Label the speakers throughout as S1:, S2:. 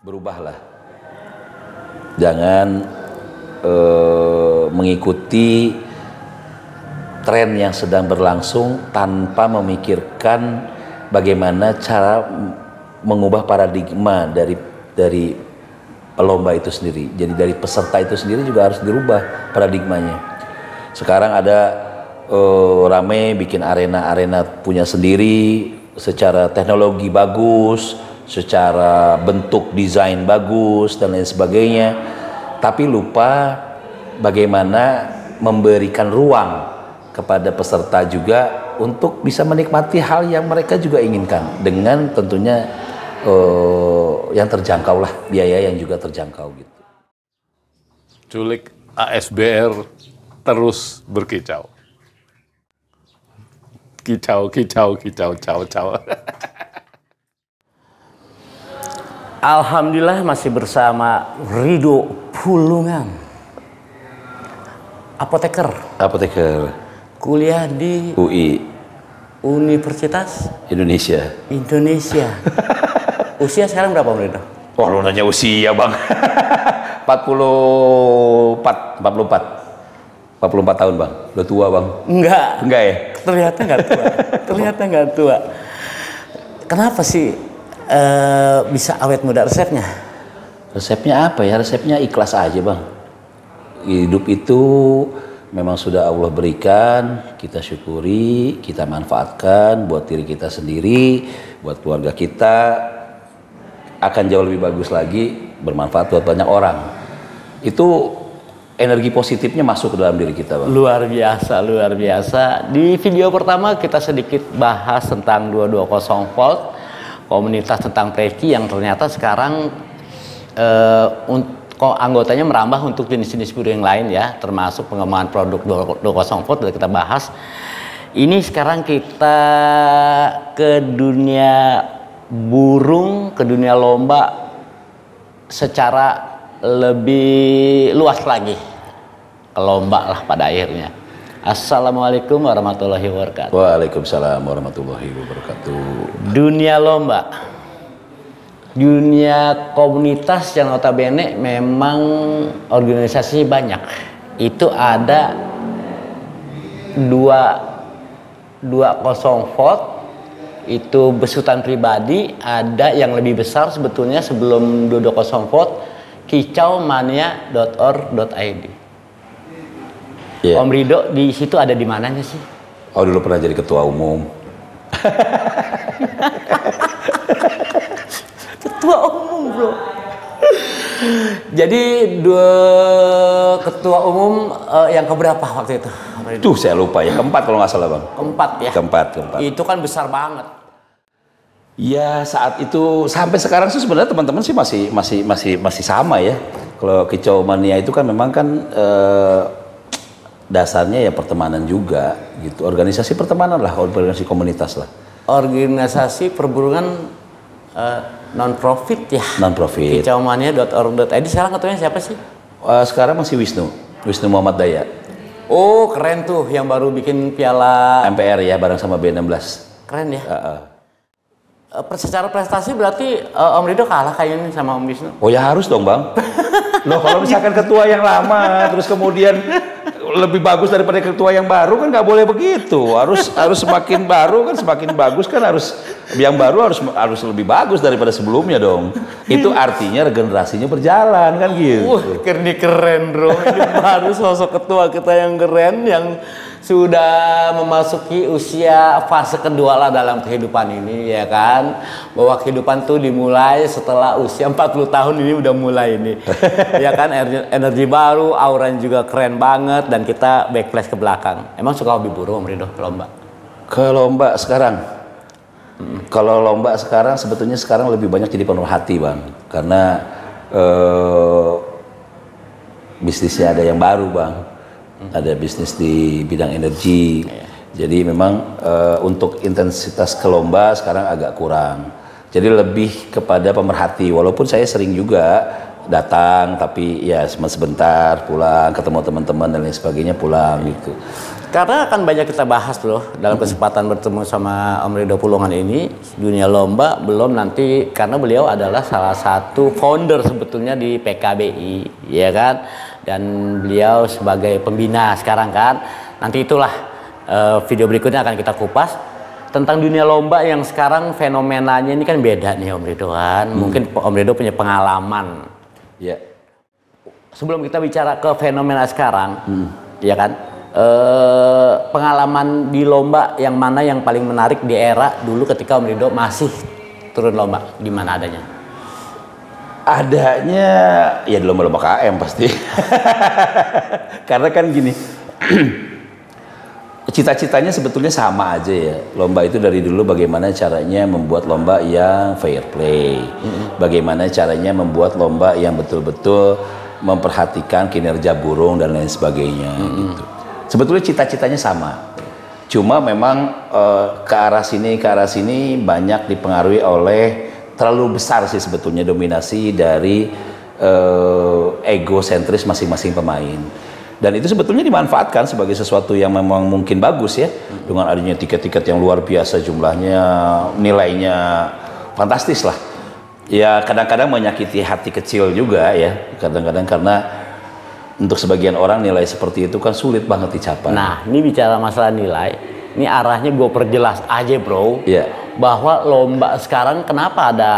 S1: berubahlah. Jangan mengikuti tren yang sedang berlangsung tanpa memikirkan bagaimana cara mengubah paradigma dari lomba itu sendiri. Jadi dari peserta itu sendiri juga harus dirubah paradigmanya. Sekarang ada rame bikin arena punya sendiri, secara teknologi bagus, secara bentuk desain bagus dan lain sebagainya, tapi lupa bagaimana memberikan ruang kepada peserta juga untuk bisa menikmati hal yang mereka juga inginkan dengan tentunya yang terjangkau lah, biaya yang juga terjangkau gitu.
S2: Culik ASBR terus berkicau. Kicau.
S3: Alhamdulillah masih bersama Ridho Pulungan, apoteker. Kuliah di
S1: UI
S3: Universitas
S1: Indonesia.
S3: Usia sekarang berapa, Ridho?
S1: Wah, lu nanya usia, Bang. 44 tahun, Bang. Udah tua, Bang.
S3: Enggak ya? Ternyata nggak tua. Kenapa sih bisa awet muda? Resepnya
S1: apa ya? Resepnya ikhlas aja, Bang. Hidup itu memang sudah Allah berikan, kita syukuri, kita manfaatkan buat diri kita sendiri, buat keluarga kita, akan jauh lebih bagus lagi, bermanfaat buat banyak orang. Itu energi positifnya masuk ke dalam diri kita, Bang.
S3: Luar biasa. Di video pertama kita sedikit bahas tentang 220 volt, komunitas tentang Reiki yang ternyata sekarang anggotanya merambah untuk jenis-jenis guru yang lain ya, termasuk pengembangan produk 220 volt sudah kita bahas. Ini sekarang kita ke dunia burung, ke dunia lomba secara lebih luas lagi, ke lomba lah pada akhirnya. Assalamualaikum warahmatullahi wabarakatuh.
S1: Waalaikumsalam warahmatullahi wabarakatuh.
S3: Dunia lomba, dunia komunitas yang notabene memang organisasi banyak. Itu ada 220 volt, itu besutan pribadi. Ada yang lebih besar sebetulnya sebelum 220 volt, kicaumania.org.id.
S1: Yeah.
S3: Om Ridho di situ ada di mananya sih?
S1: Oh, dulu pernah jadi ketua umum.
S3: Ketua umum, bro. Jadi ketua umum yang keberapa waktu itu?
S1: Duh, saya lupa ya. Keempat kalau nggak salah, Bang.
S3: Keempat ya?
S1: Keempat.
S3: Itu kan besar banget.
S1: Ya, saat itu sampai sekarang sih sebenarnya teman-teman sih masih sama ya. Kalau Kicau Mania itu kan memang kan dasarnya ya pertemanan juga gitu. Organisasi pertemanan lah, organisasi komunitas lah.
S3: Organisasi perburungan non-profit ya?
S1: Non-profit.
S3: Kicaumania.org.id. Sekarang ketuanya siapa sih?
S1: Sekarang masih Wisnu Muhammad Daya.
S3: Oh, keren tuh yang baru bikin piala
S1: MPR ya, bareng sama B16.
S3: Keren ya? Secara prestasi berarti Om Ridho kalah kayaknya sama Om Wisnu.
S1: Oh ya harus dong, Bang. Loh, kalau misalkan ketua yang lama terus kemudian lebih bagus daripada ketua yang baru kan nggak boleh begitu. Harus semakin baru kan semakin bagus kan, harus yang baru harus lebih bagus daripada sebelumnya dong. Itu artinya regenerasinya berjalan kan gitu.
S3: Ini keren, bro. Ini baru sosok ketua kita yang keren, yang sudah memasuki usia fase kedua lah dalam kehidupan ini, ya kan? Bahwa kehidupan tuh dimulai setelah usia 40 tahun ini udah mulai ini. Ya kan, energi baru, auranya juga keren banget, dan kita backflash ke belakang. Emang suka hobi burung, Om Ridho, lomba?
S1: Ke lomba sekarang? Kalau lomba sekarang sebetulnya sekarang lebih banyak jadi pemerhati, Bang. Karena bisnisnya ada yang baru, Bang. Ada bisnis di bidang energi. Jadi memang untuk intensitas ke lomba sekarang agak kurang. Jadi lebih kepada pemerhati. Walaupun saya sering juga datang, tapi ya cuma sebentar pulang, ketemu teman-teman dan lain sebagainya pulang gitu.
S3: Karena akan banyak kita bahas loh dalam kesempatan bertemu sama Om Ridho Pulungan ini, dunia lomba, belum nanti karena beliau adalah salah satu founder sebetulnya di PKBI, ya kan, dan beliau sebagai pembina sekarang kan. Nanti itulah video berikutnya akan kita kupas tentang dunia lomba yang sekarang fenomenanya ini kan beda nih Om Ridho kan. Mungkin Om Ridho punya pengalaman.
S1: Ya.
S3: Sebelum kita bicara ke fenomena sekarang, ya kan. Pengalaman di lomba yang mana yang paling menarik di era dulu ketika Om Ridho masih turun lomba, di mana adanya?
S1: Adanya ya di lomba-lomba KM pasti. Karena kan gini, cita-citanya sebetulnya sama aja ya. Lomba itu dari dulu bagaimana caranya membuat lomba yang fair play, bagaimana caranya membuat lomba yang betul-betul memperhatikan kinerja burung dan lain sebagainya. Gitu. Sebetulnya cita-citanya sama, cuma memang ke arah sini banyak dipengaruhi oleh terlalu besar sih sebetulnya dominasi dari egosentris masing-masing pemain. Dan itu sebetulnya dimanfaatkan sebagai sesuatu yang memang mungkin bagus ya, dengan adanya tiket-tiket yang luar biasa jumlahnya, nilainya fantastis lah. Ya kadang-kadang menyakiti hati kecil juga ya, kadang-kadang karena untuk sebagian orang nilai seperti itu kan sulit banget dicapai.
S3: Nah, ini bicara masalah nilai, ini arahnya gue perjelas aja bro, bahwa lomba sekarang kenapa ada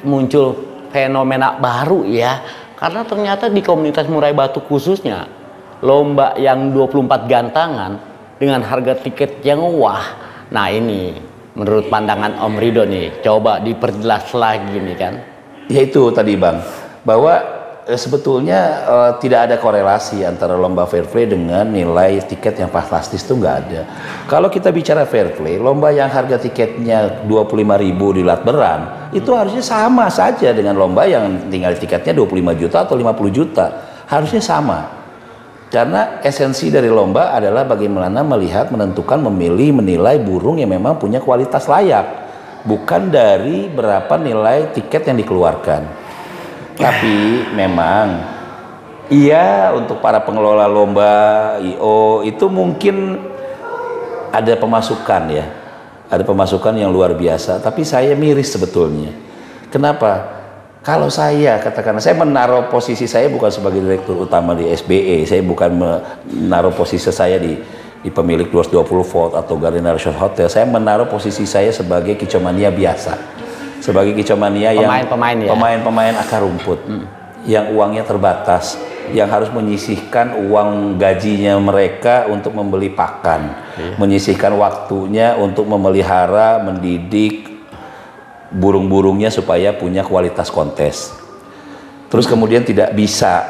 S3: muncul fenomena baru ya, karena ternyata di komunitas murai batu khususnya, lomba yang 24 gantangan dengan harga tiket yang wah. Nah ini, menurut pandangan Om Ridho nih, coba diperjelas lagi nih kan.
S1: Ya itu tadi Bang, bahwa sebetulnya tidak ada korelasi antara lomba fair play dengan nilai tiket yang fantastis itu nggak ada. Kalau kita bicara fair play, lomba yang harga tiketnya 25.000 di Latberan itu harusnya sama saja dengan lomba yang tinggal tiketnya 25 juta atau 50 juta. Harusnya sama. Karena esensi dari lomba adalah bagaimana melihat, menentukan, memilih, menilai burung yang memang punya kualitas layak, bukan dari berapa nilai tiket yang dikeluarkan. Tapi memang iya untuk para pengelola lomba IO itu mungkin ada pemasukan ya, ada pemasukan yang luar biasa. Tapi saya miris sebetulnya. Kenapa? Kalau saya katakan, saya menaruh posisi saya bukan sebagai direktur utama di SBE, saya bukan menaruh posisi saya di pemilik 220 volt atau Gardenia Resort Hotel. Saya menaruh posisi saya sebagai kicomania biasa. Sebagai kicomania yang pemain-pemain akar rumput, yang uangnya terbatas, yang harus menyisihkan uang gajinya mereka untuk membeli pakan, menyisihkan waktunya untuk memelihara, mendidik burung-burungnya supaya punya kualitas kontes. Terus kemudian tidak bisa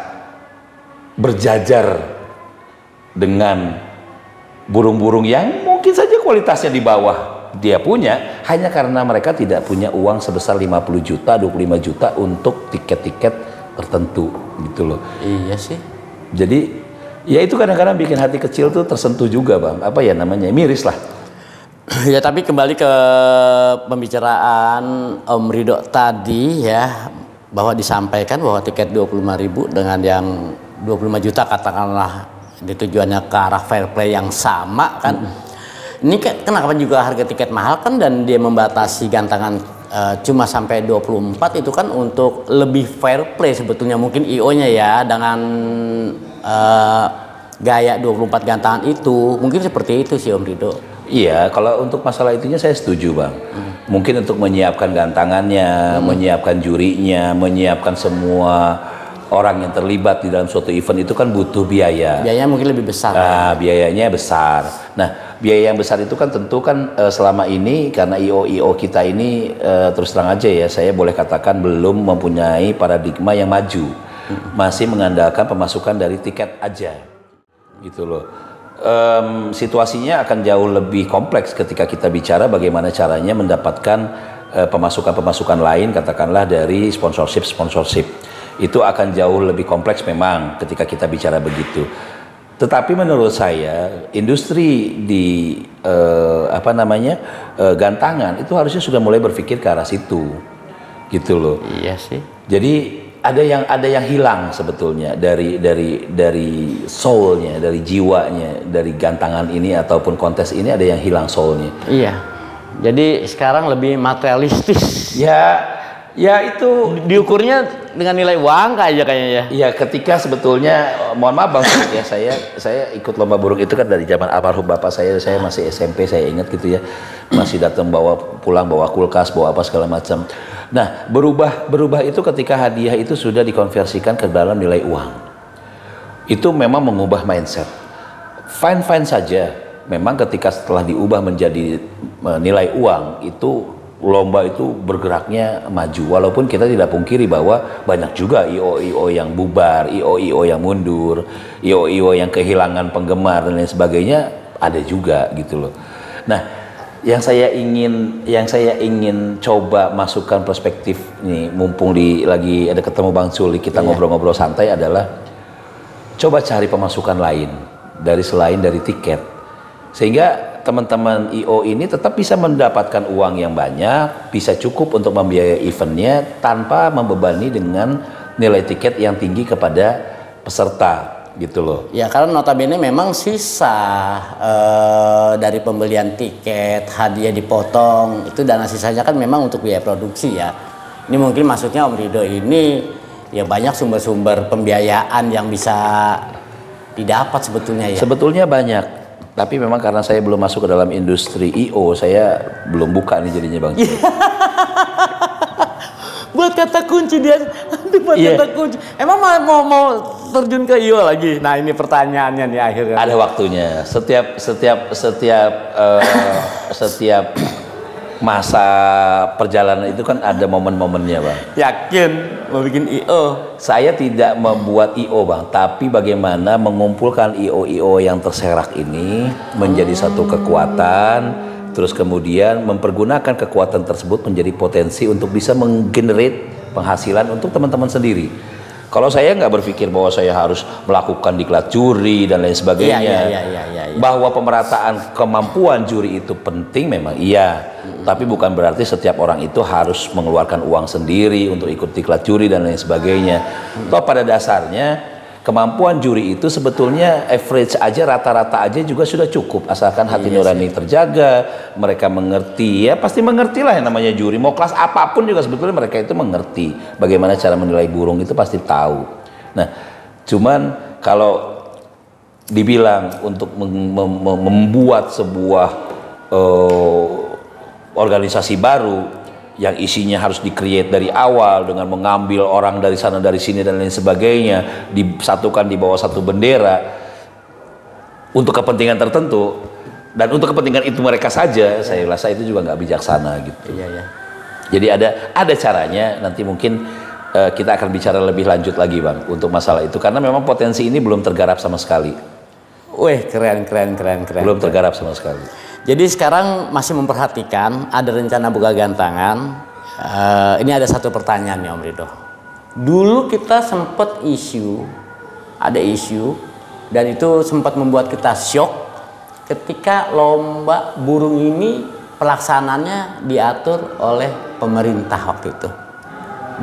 S1: berjajar dengan burung-burung yang mungkin saja kualitasnya di bawah dia punya, hanya karena mereka tidak punya uang sebesar 50 juta, 25 juta untuk tiket-tiket tertentu gitu loh.
S3: Iya sih.
S1: Jadi ya itu kadang-kadang bikin hati kecil tuh tersentuh juga Bang. Apa ya namanya, miris lah.
S3: Ya tapi kembali ke pembicaraan Om Ridho tadi ya, bahwa disampaikan bahwa tiket 25.000 dengan yang 25 juta katakanlah ditujuannya ke arah fair play yang sama kan. Ini kenapa juga harga tiket mahal kan, dan dia membatasi gantangan cuma sampai 24 itu kan untuk lebih fair play sebetulnya mungkin IO-nya ya, dengan gaya 24 gantangan itu mungkin seperti itu sih Om Ridho.
S1: Iya, kalau untuk masalah itunya saya setuju Bang. Mungkin untuk menyiapkan gantangannya, menyiapkan jurinya, menyiapkan semua orang yang terlibat di dalam suatu event itu kan butuh biaya.
S3: Biayanya mungkin lebih besar.
S1: Nah, biayanya besar. Nah, biaya yang besar itu kan tentu kan selama ini karena IO kita ini terus terang aja ya, saya boleh katakan belum mempunyai paradigma yang maju. Masih mengandalkan pemasukan dari tiket aja. Gitu loh. Situasinya akan jauh lebih kompleks ketika kita bicara bagaimana caranya mendapatkan pemasukan-pemasukan lain, katakanlah dari sponsorship. Itu akan jauh lebih kompleks memang ketika kita bicara begitu. Tetapi menurut saya industri di gantangan itu harusnya sudah mulai berpikir ke arah situ, gitu loh.
S3: Iya sih.
S1: Jadi ada yang hilang sebetulnya dari soulnya, dari jiwanya, dari gantangan ini ataupun kontes ini ada yang hilang soulnya.
S3: Iya. Jadi sekarang lebih materialistis.
S1: Ya itu
S3: Diukurnya dengan nilai uang aja kayaknya ya.
S1: iya, ketika sebetulnya mohon maaf Bang Sulit ya, saya ikut lomba burung itu kan dari zaman almarhum bapak saya masih SMP, saya ingat gitu ya. Masih datang pulang bawa kulkas, bawa apa segala macam. Nah, berubah itu ketika hadiah itu sudah dikonversikan ke dalam nilai uang. Itu memang mengubah mindset. Fine saja. Memang ketika setelah diubah menjadi nilai uang, itu lomba itu bergeraknya maju, walaupun kita tidak pungkiri bahwa banyak juga IO yang bubar, IO yang mundur, IO yang kehilangan penggemar dan lain sebagainya, ada juga gitu loh. Nah, yang saya ingin coba masukkan perspektif nih, mumpung lagi ada ketemu Bang Suli, kita ngobrol-ngobrol santai, adalah coba cari pemasukan lain selain dari tiket, sehingga teman-teman IO ini tetap bisa mendapatkan uang yang banyak, bisa cukup untuk membiayai eventnya tanpa membebani dengan nilai tiket yang tinggi kepada peserta gitu loh.
S3: Ya, karena notabene memang sisa dari pembelian tiket, hadiah dipotong, itu dana sisanya kan memang untuk biaya produksi ya. Ini mungkin maksudnya Om Ridho ini ya banyak sumber-sumber pembiayaan yang bisa didapat sebetulnya ya.
S1: Sebetulnya banyak. Tapi memang karena saya belum masuk ke dalam industri IO, saya belum buka nih jadinya Bang.
S3: Buat kata kunci dia, kata kunci. Emang mau terjun ke IO lagi? Nah, ini pertanyaannya nih akhirnya.
S1: Ada waktunya. Setiap masa perjalanan itu kan ada momen-momennya Bang.
S3: Yakin mau bikin IO?
S1: Saya tidak membuat IO Bang, tapi bagaimana mengumpulkan IO yang terserak ini menjadi satu kekuatan, terus kemudian mempergunakan kekuatan tersebut menjadi potensi untuk bisa menggenerate penghasilan untuk teman-teman sendiri. Kalau saya nggak berpikir bahwa saya harus melakukan diklat juri dan lain sebagainya.
S3: Iya.
S1: Bahwa pemerataan kemampuan juri itu penting memang iya. Tapi bukan berarti setiap orang itu harus mengeluarkan uang sendiri untuk ikut diklat juri dan lain sebagainya. Toh pada dasarnya kemampuan juri itu sebetulnya average aja, rata-rata aja juga sudah cukup, asalkan hati nurani terjaga, mereka mengerti, ya pasti mengerti lah yang namanya juri, mau kelas apapun juga sebetulnya mereka itu mengerti bagaimana cara menilai burung, itu pasti tahu. Nah, cuman kalau dibilang untuk membuat sebuah organisasi baru yang isinya harus di-create dari awal dengan mengambil orang dari sana dari sini dan lain sebagainya, disatukan di bawah satu bendera untuk kepentingan tertentu, dan untuk kepentingan itu mereka saja, saya rasa itu juga nggak bijaksana gitu.
S3: Iya.
S1: Jadi ada caranya, nanti mungkin kita akan bicara lebih lanjut lagi Bang untuk masalah itu, karena memang potensi ini belum tergarap sama sekali.
S3: Wih, keren.
S1: Belum tergarap sama sekali.
S3: Jadi sekarang masih memperhatikan, ada rencana buka gantangan. Ini ada satu pertanyaan nih Om Ridho. Dulu kita sempat ada isu, dan itu sempat membuat kita shock ketika lomba burung ini pelaksananya diatur oleh pemerintah waktu itu.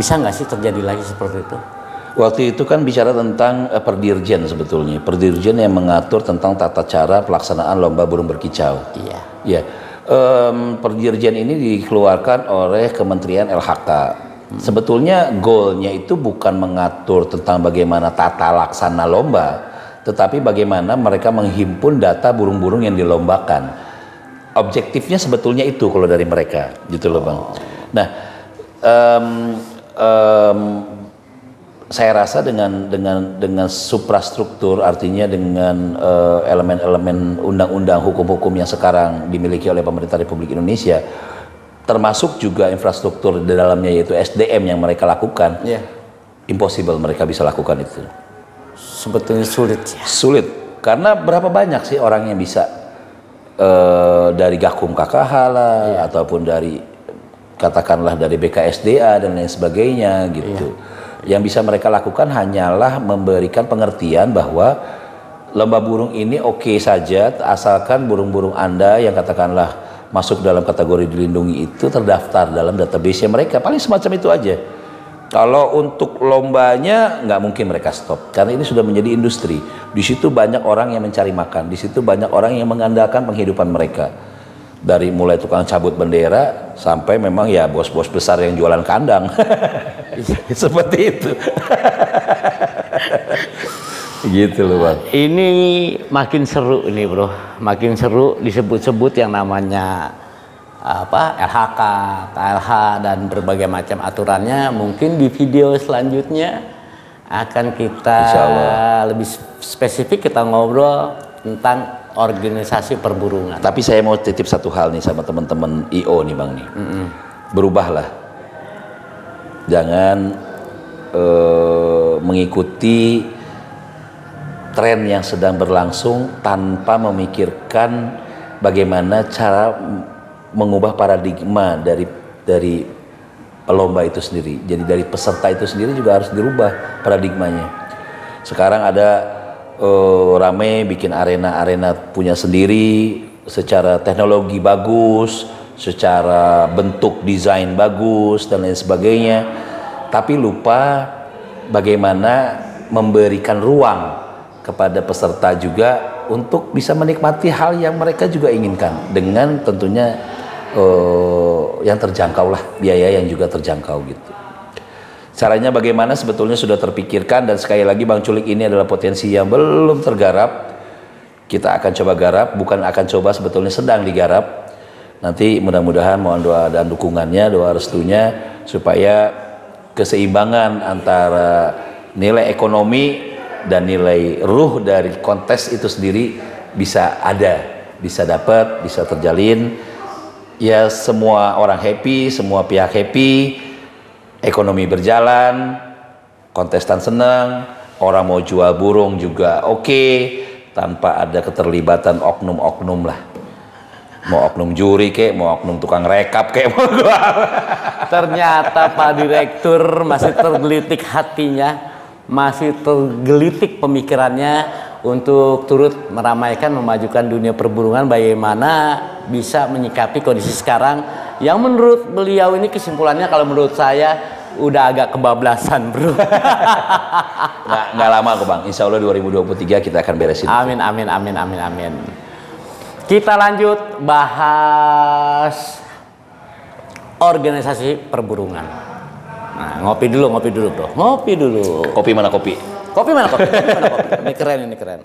S3: Bisa nggak sih terjadi lagi seperti itu?
S1: Waktu itu kan bicara tentang Perdirjen sebetulnya. Perdirjen yang mengatur tentang tata cara pelaksanaan lomba burung berkicau.
S3: Iya.
S1: Ya, Perdirjen ini dikeluarkan oleh Kementerian LHK. Sebetulnya goalnya itu bukan mengatur tentang bagaimana tata laksana lomba, tetapi bagaimana mereka menghimpun data burung-burung yang dilombakan. Objektifnya sebetulnya itu kalau dari mereka, gitu loh Bang. Nah, saya rasa dengan suprastruktur, artinya dengan elemen-elemen undang-undang, hukum-hukum yang sekarang dimiliki oleh pemerintah Republik Indonesia, termasuk juga infrastruktur di dalamnya yaitu SDM yang mereka lakukan, impossible mereka bisa lakukan itu.
S3: Sebetulnya sulit ya.
S1: Sulit, karena berapa banyak sih orang yang bisa dari Gakum KKH lah, ataupun dari katakanlah dari BKSDA dan lain sebagainya gitu. Yang bisa mereka lakukan hanyalah memberikan pengertian bahwa lomba burung ini oke saja asalkan burung-burung Anda yang katakanlah masuk dalam kategori dilindungi itu terdaftar dalam database mereka, paling semacam itu aja. Kalau untuk lombanya nggak mungkin mereka stop karena ini sudah menjadi industri. Di situ banyak orang yang mencari makan, di situ banyak orang yang mengandalkan penghidupan mereka. Dari mulai tukang cabut bendera sampai memang ya bos-bos besar yang jualan kandang. Seperti itu. Gitu loh Bang.
S3: Ini makin seru ini bro, makin seru disebut-sebut yang namanya apa LHK, KLH dan berbagai macam aturannya. Mungkin di video selanjutnya akan kita lebih spesifik kita ngobrol tentang organisasi perburungan.
S1: Tapi saya mau titip satu hal nih sama teman-teman IO nih Bang nih. Berubahlah. Jangan mengikuti tren yang sedang berlangsung tanpa memikirkan bagaimana cara mengubah paradigma dari lomba itu sendiri. Jadi dari peserta itu sendiri juga harus dirubah paradigmanya. Sekarang ada rame bikin arena-arena punya sendiri, secara teknologi bagus, secara bentuk desain bagus dan lain sebagainya. Tapi lupa bagaimana memberikan ruang kepada peserta juga untuk bisa menikmati hal yang mereka juga inginkan dengan tentunya yang terjangkau lah, biaya yang juga terjangkau gitu. Caranya bagaimana sebetulnya sudah terpikirkan dan sekali lagi Bang Culik ini adalah potensi yang belum tergarap. Kita akan coba garap, bukan akan coba sebetulnya sedang digarap. Nanti mudah-mudahan mohon doa dan dukungannya, doa restunya supaya keseimbangan antara nilai ekonomi dan nilai ruh dari kontes itu sendiri bisa ada, bisa dapat, bisa terjalin. Ya semua orang happy, semua pihak happy, ekonomi berjalan, kontestan senang, orang mau jual burung juga oke, tanpa ada keterlibatan oknum-oknum lah. Mau oknum juri kek, mau oknum tukang rekap kek, mau gua.
S3: Ternyata Pak Direktur masih tergelitik hatinya, masih tergelitik pemikirannya untuk turut meramaikan, memajukan dunia perburungan, bagaimana bisa menyikapi kondisi sekarang yang menurut beliau ini kesimpulannya kalau menurut saya udah agak kebablasan bro.
S1: nggak lama kok Bang, insya Allah 2023 kita akan beresin.
S3: Amin, amin, amin, amin, amin. Kita lanjut bahas organisasi perburungan. Nah, ngopi dulu bro, ngopi dulu.
S1: Kopi mana kopi?
S3: Kopi mana kopi? Kopi mana kopi? Ini keren, ini keren.